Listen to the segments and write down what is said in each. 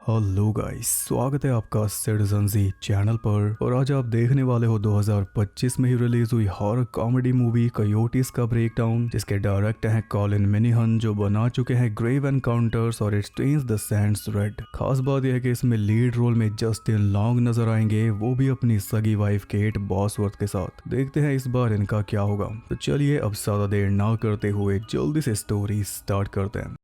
Hello guys, स्वागत है आपका सिटीजन जी चैनल पर। और आज आप देखने वाले हो 2025 में ही रिलीज हुई हॉरर कॉमेडी मूवी कयोटिस का ब्रेकडाउन, जिसके डायरेक्टर हैं कॉलिन मिनीहन, जो बना चुके हैं ग्रेव एनकाउंटर्स और it stains the sands red. खास बात यह है कि इसमें लीड रोल में जस्टिन लॉन्ग नजर आएंगे, वो भी अपनी सगी वाइफ केट बॉसवर्थ के साथ। देखते हैं इस बार इनका क्या होगा। तो चलिए अब ज्यादा देर ना करते हुए जल्दी से स्टोरी स्टार्ट करते हैं।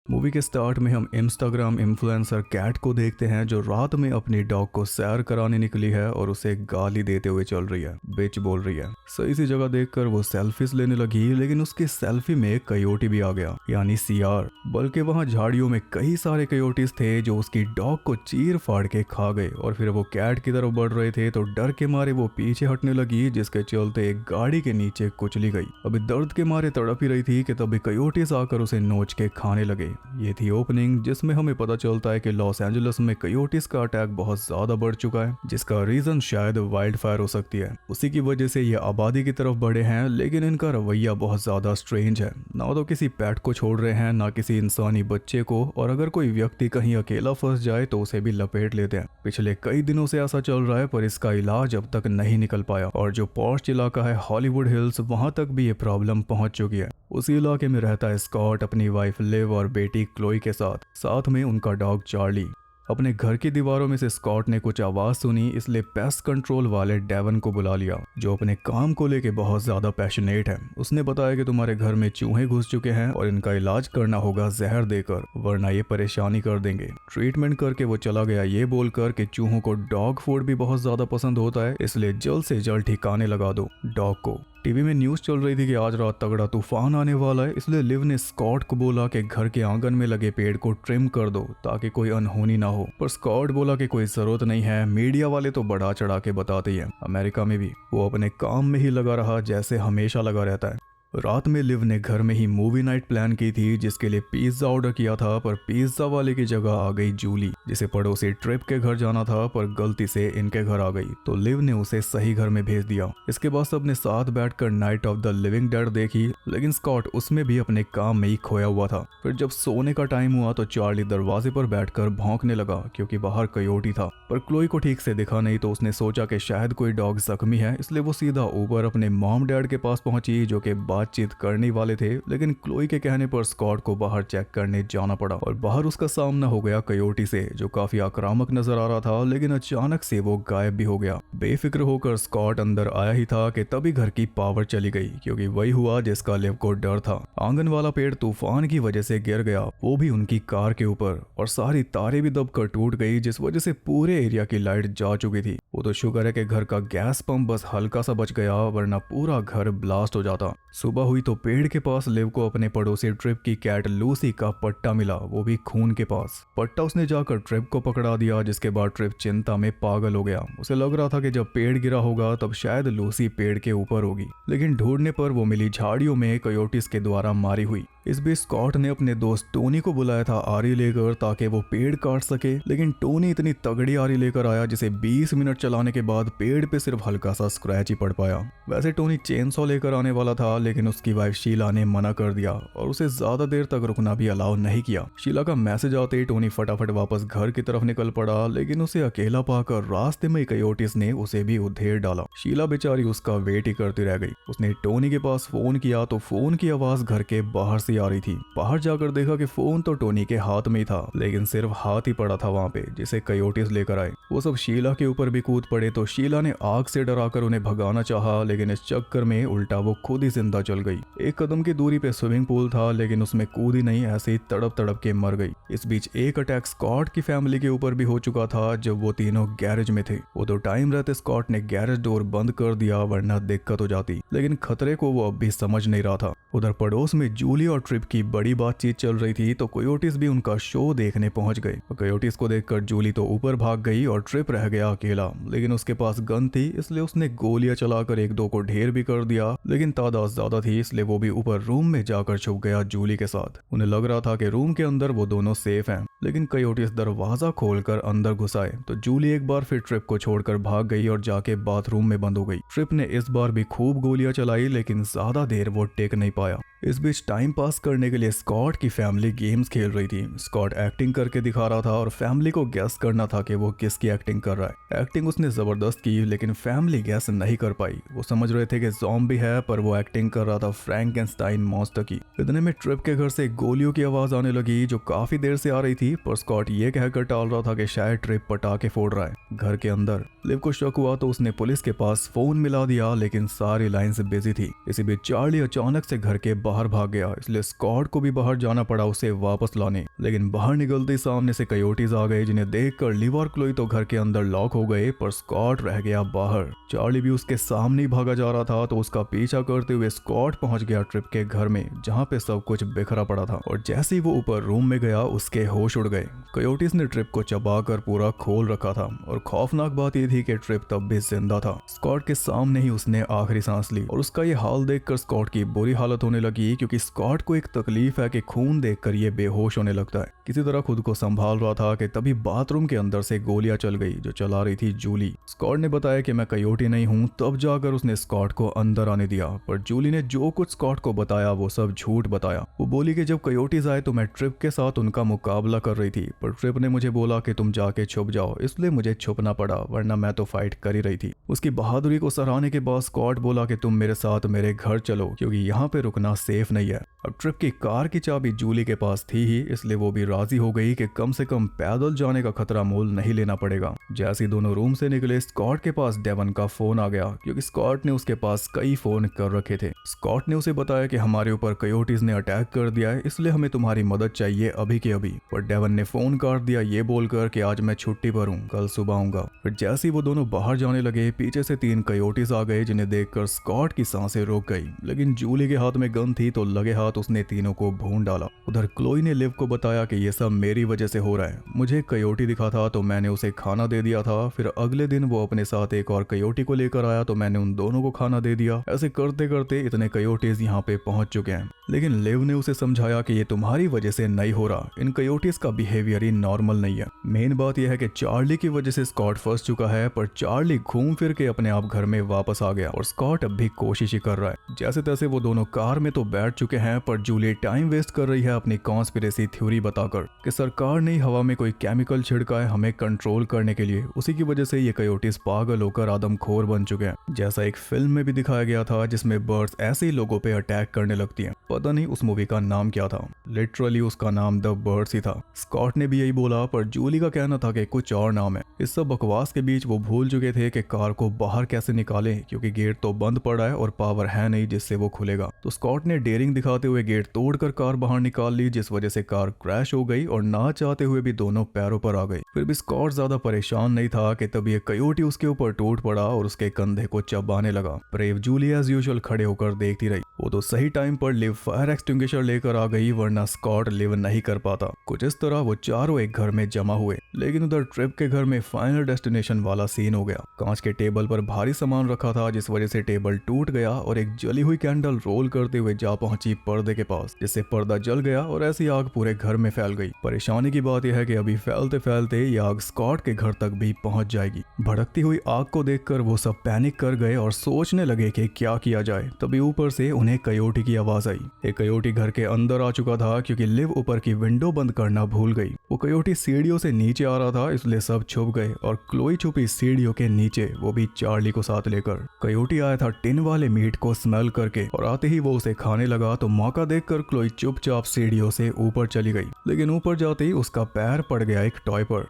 मूवी के स्टार्ट में हम इंस्टाग्राम इन्फ्लुएंसर कैट को देखते हैं, जो रात में अपनी डॉग को सैर कराने निकली है और उसे गाली देते हुए चल रही है, बिच बोल रही है। सही सी जगह देखकर वो सेल्फीज लेने लगी, लेकिन उसकी सेल्फी में कयोटी भी आ गया, यानी सीआर। बल्कि वहाँ झाड़ियों में कई सारे कयोटीज थे जो उसकी डॉग को चीर फाड़ के खा गए। और फिर वो कैट की तरफ बढ़ रहे थे तो डर के मारे वो पीछे हटने लगी, जिसके चलते एक गाड़ी के नीचे कुचली गई। अभी दर्द के मारे तड़प ही रही थी कि तभी कयोटीज आकर उसे नोच के खाने लगे। ये थी ओपनिंग, जिसमें हमें पता चलता है कि लॉस एंजलिस में कयोटिस का अटैक बहुत ज्यादा बढ़ चुका है, जिसका रीजन शायद वाइल्ड फायर हो सकती है। उसी की वजह से ये आबादी की तरफ बढ़े हैं, लेकिन इनका रवैया बहुत ज्यादा स्ट्रेंज है। ना तो किसी पेट को छोड़ रहे हैं, ना किसी इंसानी बच्चे को, और अगर कोई व्यक्ति कहीं अकेला फंस जाए तो उसे भी लपेट लेते हैं। पिछले कई दिनों से ऐसा चल रहा है, पर इसका इलाज अब तक नहीं निकल पाया। और जो पॉश इलाका है हॉलीवुड हिल्स, वहां तक भी ये प्रॉब्लम पहुंच चुकी है। उसी इलाके में रहता है स्कॉट अपनी वाइफ लिव और बेटी क्लोई के साथ में उनका डॉग चार्ली। अपने घर की दीवारों में से स्कॉट ने कुछ आवाज सुनी, इसलिए पेस्ट कंट्रोल वाले डेवन को बुला लिया, जो अपने काम को लेके बहुत ज्यादा पैशनेट है। उसने बताया कि तुम्हारे घर में चूहे घुस चुके हैं और इनका इलाज करना होगा जहर देकर, वरना ये परेशानी कर देंगे। ट्रीटमेंट करके वो चला गया, ये बोलकर कि चूहों को डॉग फूड भी बहुत ज्यादा पसंद होता है, इसलिए जल्द से जल्द ठिकाने लगा दो डॉग को। टीवी में न्यूज चल रही थी कि आज रात तगड़ा तूफान आने वाला है, इसलिए लिव ने स्कॉट को बोला कि घर के आंगन में लगे पेड़ को ट्रिम कर दो ताकि कोई अनहोनी ना हो। पर स्कॉट बोला कि कोई जरूरत नहीं है, मीडिया वाले तो बढ़ा चढ़ा के बताते ही हैं। अमेरिका में भी वो अपने काम में ही लगा रहा, जैसे हमेशा लगा रहता है। रात में लिव ने घर में ही मूवी नाइट प्लान की थी, जिसके लिए पिज्जा ऑर्डर किया था, पर पिज्जा वाले की जगह आ गई जूली, जिसे पड़ोसी ट्रिप के घर जाना था, पर गलती से इनके घर आ गई, तो लिव ने उसे सही घर में भेज दिया। इसके बाद सबने साथ बैठकर night of the living dead देखी, लेकिन स्कॉट उसमें भी अपने काम में ही खोया हुआ था। फिर जब सोने का टाइम हुआ तो चार्ली दरवाजे पर बैठकर भौंकने लगा, क्योंकि बाहर कयोटी था। पर क्लोई को ठीक से दिखा नहीं, तो उसने सोचा कि शायद कोई डॉग जख्मी है, इसलिए वो सीधा ऊपर अपने मॉम डैड के पास पहुंची, जो कि बातचीत करने वाले थे। लेकिन क्लोई के कहने पर स्कॉट को बाहर चेक करने जाना पड़ा, और बाहर उसका सामना हो गया कयोटी से, जो काफी आक्रामक नजर आ रहा था, लेकिन अचानक से वो गायब भी हो गया। बेफिक्र होकर स्कॉट अंदर आया ही था कि तभी घर की पावर चली गई, क्योंकि वही हुआ जिसका लिव को डर था। आंगन वाला पेड़ तूफान की वजह से गिर गया, वो भी उनकी कार के ऊपर, और सारी तारें भी दबकर टूट गई, जिस वजह से पूरे एरिया की लाइट जा चुकी थी। वो तो शुक्र है कि घर का गैस पंप बस हल्का सा बच गया, वरना पूरा घर ब्लास्ट हो जाता। सुबह हुई तो पेड़ के पास लिव को अपने पड़ोसी ट्रिप की कैट लूसी का पट्टा मिला, वो भी खून के पास। पट्टा उसने जाकर ट्रिप को पकड़ा दिया, जिसके बाद ट्रिप चिंता में पागल हो गया। उसे लग रहा था कि जब पेड़ गिरा होगा तब शायद लूसी पेड़ के ऊपर होगी, लेकिन ढूंढने पर वो मिली झाड़ियों में कयोटिस के द्वारा मारी हुई। इस बीच स्कॉट ने अपने दोस्त टोनी को बुलाया था आरी लेकर, ताकि वो पेड़ काट सके, लेकिन टोनी इतनी तगड़ी आरी लेकर आया जिसे 20 मिनट चलाने के बाद पेड़ पे सिर्फ हल्का सा स्क्रैच ही पड़ पाया। वैसे टोनी चेनसॉ लेकर आने वाला था, लेकिन उसकी वाइफ शीला ने मना कर दिया और उसे ज्यादा देर तक रुकना भी अलाउ नहीं किया। शीला का मैसेज आते ही टोनी फटाफट वापस घर की तरफ निकल पड़ा, लेकिन उसे अकेला पाकर रास्ते में कयोटिस ने उसे भी उधेड़ डाला। शीला बेचारी उसका वेट ही करती रह गई। उसने टोनी के पास फोन किया तो फोन की आवाज घर के बाहर से आ रही थी। बाहर जाकर देखा कि फोन तो टोनी के हाथ में ही था, लेकिन सिर्फ हाथ ही पड़ा था वहाँ पे, जिसे कयोटिस लेकर आए। वो सब शीला के ऊपर भी कूद पड़े, तो शीला ने आग से डराकर उन्हें भगाना चाहा, लेकिन इस चक्कर में उल्टा वो खुद ही जिंदा चल गई। एक कदम की दूरी पे स्विमिंग पूल था, लेकिन उसमें कूदी नहीं, ऐसे ही तड़प तड़प के मर गई। इस बीच एक अटैक स्कॉट की फैमिली के ऊपर भी हो चुका था, जब वो तीनों गैरेज में थे। वो तो टाइम रहते स्कॉट ने गैरेज डोर बंद कर दिया, वरना दिक्कत हो जाती, लेकिन खतरे को वो अब भी समझ नहीं रहा था। उधर पड़ोस में जूली और ट्रिप की बड़ी बातचीत चल रही थी तो कोयोटिस भी उनका शो देखने पहुंच गए। कोयोटिस को देखकर जूली तो ऊपर भाग गई और ट्रिप रह गया अकेला, लेकिन उसके पास गन थी इसलिए उसने गोलियां चलाकर एक दो को ढेर भी कर दिया, लेकिन तादाद ज्यादा थी इसलिए वो भी ऊपर रूम में जाकर छुप गया जूली के साथ। उन्हें लग रहा था कि रूम के अंदर वो दोनों सेफ हैं, लेकिन कोयोटिस दरवाजा खोलकर अंदर घुस आए तो जूली एक बार फिर ट्रिप को छोड़कर भाग गई और जाके बाथरूम में बंद हो गई। ट्रिप ने इस बार भी खूब गोलियां चलाई, लेकिन ज्यादा देर वो टेक नहीं पाया। इस बीच टाइम पास करने के लिए स्कॉट की फैमिली गेम्स खेल रही थी। स्कॉट एक्टिंग करके दिखा रहा था और फैमिली को गैस करना था कि वो किसकी एक्टिंग कर रहा है। एक्टिंग उसने जबरदस्त की, लेकिन फैमिली गैस नहीं कर पाई। वो समझ रहे थे कि ज़ॉम्बी है, पर वो एक्टिंग कर रहा था फ्रैंकेनस्टाइन मॉन्स्टर की। इतने में ट्रिप के घर से गोलियों की आवाज आने लगी जो काफी देर से आ रही थी, पर स्कॉट ये कहकर टाल रहा था कि शायद ट्रिप पटाखे फोड़ रहा है। घर के अंदर लिव को शक हुआ तो उसने पुलिस के पास फोन मिला दिया, लेकिन सारी लाइंस बिजी थी। इसी बीच चार्ली अचानक से घर के बाहर भाग गया, इसलिए स्कॉट को भी बाहर जाना पड़ा उसे वापस लाने। लेकिन बाहर निकलते सामने से कोयोटीज आ गए, जिन्हें देखकर लिव और क्लोई तो घर के अंदर लॉक हो गए, पर स्कॉट रह गया बाहर। चार्ली भी उसके सामने ही भागा जा रहा था तो उसका पीछा करते हुए स्कॉट पहुंच गया ट्रिप के घर में, जहां पे सब कुछ बिखरा पड़ा था। और जैसे ही वो ऊपर रूम में गया उसके होश उड़ गए। कोयोटीज ने ट्रिप को चबाकर पूरा खोल रखा था और खौफनाक बात यह थी कि ट्रिप तब भी जिंदा था। स्कॉट के सामने ही उसने आखिरी सांस ली और उसका ये हाल देखकर स्कॉट की बुरी हालत होने लगी, क्योंकि स्कॉट को एक तकलीफ है कि खून देखकर ये बेहोश होने लगता है। किसी तरह खुद को संभाल रहा था कि तभी बाथरूम के अंदर से गोलियां चल गई जो चला रही थी जूली। स्कॉट ने बताया कि मैं कोयोटी नहीं हूं, तब जाकर उसने स्कॉट को अंदर आने दिया, पर जूली ने जो कुछ स्कॉट को बताया वो सब झूठ बताया। वो बोली कि जब कोयोटीज आए तो मैं ट्रिप के साथ उनका मुकाबला कर रही थी, पर ट्रिप ने मुझे बोला कि तुम जाके छुप जाओ, इसलिए मुझे छुपना पड़ा, वरना मैं तो फाइट कर ही रही थी। उसकी बहादुरी को सराहने के बाद स्कॉट बोला कि तुम मेरे साथ मेरे घर चलो, क्योंकि यहाँ पे रुकना सेफ नहीं है। अब ट्रिप की कार की चाबी जूली के पास थी ही, इसलिए वो भी राजी हो गई कि कम से कम पैदल जाने का खतरा मोल नहीं लेना पड़ेगा। जैसे ही दोनों रूम से निकले स्कॉट के पास डेवन का फोन आ गया, क्योंकि स्कॉट ने उसके पास कई फोन कर रखे थे। स्कॉट ने उसे बताया कि हमारे ऊपर कोयोटीज ने अटैक कर दिया है, इसलिए हमें तुम्हारी मदद चाहिए अभी के अभी। पर डेवन ने फोन काट दिया ये बोलकर कि आज मैं छुट्टी पर हूँ, कल सुबह आऊंगा। फिर जैसे ही वो दोनों बाहर जाने लगे पीछे से 3 कोयोटीज आ गए, जिन्हें देखकर स्कॉट की सांसें रुक गई, लेकिन जूली के हाथ में गन थी तो लगे हाथ उसने तीनों को भून डाला। उधर क्लोई ने लिव को बताया कि ये सब मेरी वजह से हो रहा है, मुझे कोयोटी दिखा था तो मैंने उसे खाना दे दिया था। फिर अगले दिन वो अपने साथ एक और कोयोटी को लेकर आया तो मैंने उन दोनों को खाना दे दिया। ऐसे करते करते इतने कोयोटीज यहाँ पे पहुंच चुके हैं, लेकिन लिव ने उसे समझाया कि ये तुम्हारी वजह से नहीं हो रहा, इन कोयोटीज का बिहेवियर ही नॉर्मल नहीं है। मेन बात यह है कि चार्ली की वजह से स्कॉट फंस चुका है, पर चार्ली घूम फिर के अपने आप घर में वापस आ गया और स्कॉट अब भी कोशिश ही कर रहा है। जैसे तैसे वो दोनों कार में तो बैठ चुके हैं, पर जूली टाइम वेस्ट कर रही है अपनी कॉन्स्पिरेसी थ्योरी बताकर कि सरकार ने हवा में कोई केमिकल छिड़का है हमें कंट्रोल करने के लिए, उसी की वजह से ये कोयोटीज पागल होकर आदमखोर बन चुके हैं। जैसा एक फिल्म में भी दिखाया गया था जिसमें बर्ड्स ऐसे ही लोगों पे अटैक करने लगती हैं। पता नहीं उस मूवी का नाम क्या था, लिटरली उसका नाम द बर्ड्स ही था। स्कॉट ने भी यही बोला, पर जूली का कहना था कि कुछ और नाम है। इस सब बकवास के बीच वो भूल चुके थे कि कार को बाहर कैसे निकालें, क्योंकि गेट तो बंद पड़ा है और पावर है नहीं जिससे वो खुलेगा। तो स्कॉट ने डेयरिंग दिखाते हुए गेट तोड़कर कार बाहर निकाल ली, जिस वजह से कार क्रैश हो गई और ना चाहते हुए भी दोनों पैरों पर आ गई। फिर भी स्कॉट ज्यादा परेशान नहीं था कि तब ये कोयोटी उसके ऊपर टूट पड़ा और उसके कंधे को चबाने लगा। ब्रेव जूली एज यूजुअल खड़े होकर देखती रही। वो तो सही टाइम पर लिव फायर एक्सटिंग्विशर लेकर आ गई, वरना स्कॉट लिव नहीं कर पाता। कुछ इस तरह वो चारों एक घर में जमा हुए, लेकिन उधर ट्रिप के घर में फाइनल डेस्टिनेशन वाला सीन हो गया। कांच के टेबल पर भारी सामान रखा था, जिस वजह से टेबल टूट गया और एक जली हुई कैंडल रोल करते हुए जा पहुंची पर्दे के पास, जिससे पर्दा जल गया और ऐसी आग पूरे घर में फैल गई। परेशानी की बात यह है कि अभी फैलते फैलते ये आग स्कॉट के घर तक भी पहुंच जाएगी। भड़कती हुई आग को देखकर वो सब पैनिक कर गए और सोचने लगे कि क्या किया जाए। तभी ऊपर से उन्हें कोयोटी की आवाज आई। एक कोयोटी घर के अंदर आ चुका था, क्योंकि लिव ऊपर की विंडो बंद करना भूल गई। वो कोयोटी सीढ़ियों से नीचे आ रहा था, इसलिए सब छुप गए और क्लोई छुपी सीढ़ियों के नीचे, वो भी चार्ली को साथ लेकर। कोयोटी आया था टिन वाले मीट को स्मेल करके और आते ही वो उसे खाने लगा, तो मौका देखकर क्लोई चुपचाप सीढ़ियों से ऊपर चली गई। लेकिन ऊपर जाते ही उसका पैर पड़ गया एक टॉय पर,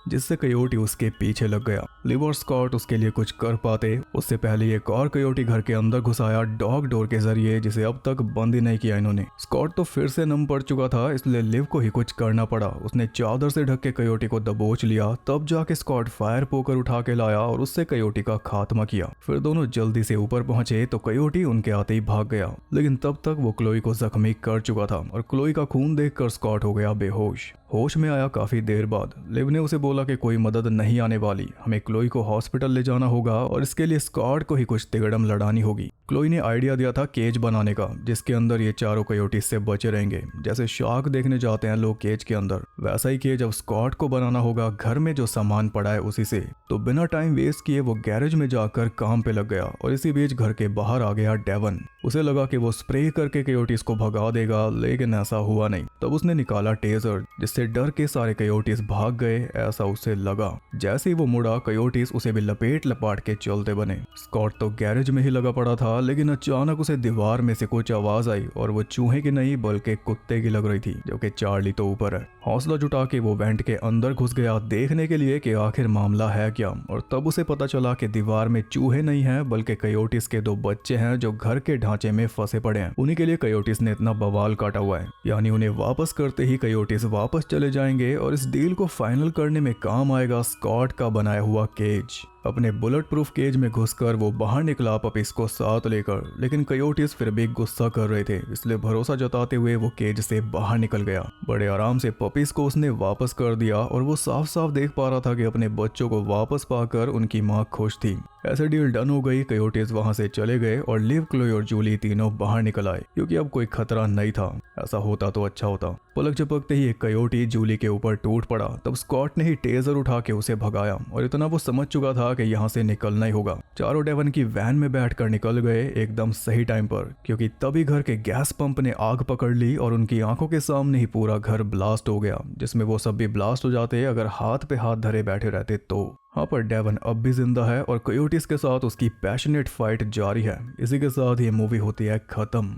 जिससे कोयोटी उसके पीछे लग गया। लिव और स्कॉट उसके लिए कुछ कर पाते उससे पहले एक और कयोटी घर के अंदर घुस आया डॉग डोर के जरिए, जिसे अब तक बंद ही नहीं किया इन्होंने। स्कॉट तो फिर से नम पड़ चुका था, इसलिए लिव को ही कुछ करना पड़ा। उसने चादर से ढक के कयोटी को दबोच लिया, तब जाके स्कॉट फायर पोकर उठा के लाया और उससे कयोटी का खात्मा किया। फिर दोनों जल्दी से ऊपर पहुंचे तो कयोटी उनके आते ही भाग गया, लेकिन तब तक वो क्लोई को जख्मी कर चुका था और क्लोई का खून देखकर स्कॉट हो गया बेहोश। होश में आया काफी देर बाद। लिव ने उसे बोला कि कोई मदद नहीं आने वाली, हमें क्लोई को हॉस्पिटल ले जाना होगा और इसके लिए स्कॉट को ही कुछ तिगड़म लड़ानी होगी। क्लोई ने आइडिया दिया था केज बनाने का, जिसके अंदर ये चारों कयोटीज से बचे रहेंगे। जैसे शार्क देखने जाते हैं लोग केज के अंदर, वैसा ही केज अब स्कॉट को बनाना होगा घर में जो सामान पड़ा है उसी से। तो बिना टाइम वेस्ट किए वो गैरेज में जाकर काम पे लग गया और इसी बीच घर के बाहर आ गया डेवन। उसे लगा कि वो स्प्रे करके कयोटीज को भगा देगा, लेकिन ऐसा हुआ नहीं। तब उसने निकाला टेजर, जिससे डर के सारे कयोटीज भाग गए, ऐसा उसे लगा। जैसे ही वो मुड़ा कयोटीज उसे भी लपेट लपाट के चलते बने। स्कॉट तो गैरेज में ही लगा पड़ा था, लेकिन अचानक उसे दीवार में से कुछ आवाज आई और वो चूहे की नहीं बल्कि कुत्ते की लग रही थी, जो कि चार्ली तो ऊपर है। हौसला जुटा के वो वेंट के अंदर घुस गया देखने के लिए कि आखिर मामला है क्या, और तब उसे पता चला कि दीवार में चूहे नहीं है बल्कि कयोटीज के 2 बच्चे हैं जो घर के ढांचे में फंसे पड़े हैं। उन्हीं के लिए कयोटीज ने इतना बवाल काटा हुआ है, यानी उन्हें वापस करते ही कयोटीज वापस चले जाएंगे और इस डील को फाइनल करने में काम आएगा स्कॉट का बनाया हुआ केज। अपने बुलेट प्रूफ केज में घुसकर वो बाहर निकला पपीज को साथ लेकर, लेकिन कयोटीज फिर भी गुस्सा कर रहे थे, इसलिए भरोसा जताते हुए वो केज से बाहर निकल गया। बड़े आराम से पपीज को उसने वापस कर दिया और वो साफ साफ देख पा रहा था कि अपने बच्चों को वापस पाकर उनकी माँ खुश थी। ऐसे डील डन हो गई। कयोटीज वहां से चले गए और लिव, क्लोई और जूली तीनों बाहर निकल आए, क्योंकि अब कोई खतरा नहीं था। ऐसा होता तो अच्छा होता। पलक झपकते ही एक कयोटी जूली के ऊपर टूट पड़ा। तब स्कॉट ने ही टेजर उठा के उसे भगाया और इतना वो समझ चुका था कि यहाँ से निकलना ही होगा। चारों डेवन की वैन में बैठकर निकल गए एकदम सही टाइम पर, क्योंकि तभी घर के गैस पंप ने आग पकड़ ली और उनकी आंखों के सामने ही पूरा घर ब्लास्ट हो गया, जिसमें वो सब भी ब्लास्ट हो जाते अगर हाथ पे हाथ धरे बैठे रहते तो। हाँ, पर डेवन अब भी जिंदा है और कयोटीज के साथ उसकी पैशनेट फाइट जारी है। इसी के साथ ये मूवी होती है खत्म।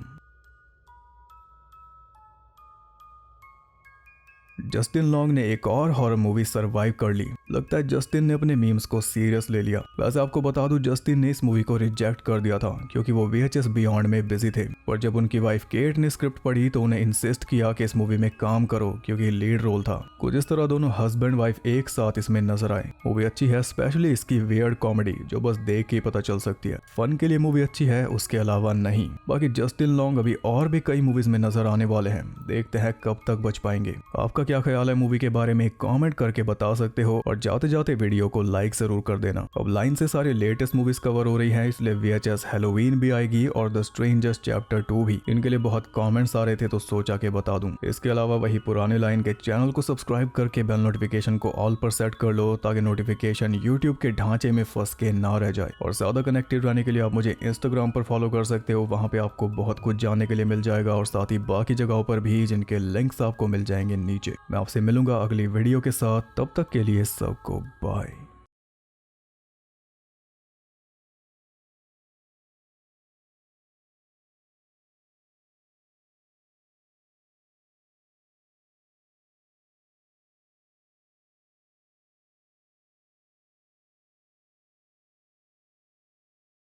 जस्टिन लॉन्ग ने एक और हॉरर मूवी सरवाइव कर ली। लगता है जस्टिन ने अपने मीम्स को सीरियस ले लिया। वैसे आपको बता दूं, जस्टिन ने इस मूवी को रिजेक्ट कर दिया था क्योंकि वो VHS बियॉन्ड में बिजी थे। पर जब उनकी वाइफ केट ने स्क्रिप्ट पढ़ी तो उन्हें इंसिस्ट किया कि इस मूवी में काम करो, क्योंकि लीड रोल था। कुछ इस तरह दोनों हस्बैंड वाइफ एक साथ इसमें नजर आए। मूवी अच्छी है, स्पेशली इसकी वियर्ड कॉमेडी जो बस देख के पता चल सकती है। फन के लिए मूवी अच्छी है, उसके अलावा नहीं। बाकी जस्टिन लॉन्ग अभी और भी कई मूवीज में नजर आने वाले हैं, देखते हैं कब तक बच पाएंगे। आपका क्या ख्याल है मूवी के बारे में कमेंट करके बता सकते हो, और जाते जाते वीडियो को लाइक जरूर कर देना। अब लाइन से सारे लेटेस्ट मूवीज कवर हो रही हैं, इसलिए VHS हैलोवीन भी आएगी और द स्ट्रेंजर्स चैप्टर 2 भी। इनके लिए बहुत कमेंट्स आ रहे थे तो सोचा के बता दूं। इसके अलावा वही पुराने लाइन के चैनल को सब्सक्राइब करके बेल नोटिफिकेशन को ऑल पर सेट कर लो, ताकि नोटिफिकेशन यूट्यूब के ढांचे में फंस के ना रह जाए। और ज्यादा कनेक्टेड रहने के लिए आप मुझे इंस्टाग्राम पर फॉलो कर सकते हो, वहां पे आपको बहुत कुछ जानने के लिए मिल जाएगा, और साथ ही बाकी जगहों पर भी, जिनके लिंक्स आपको मिल जाएंगे नीचे। मैं आपसे मिलूंगा अगली वीडियो के साथ, तब तक के लिए सबको बाय।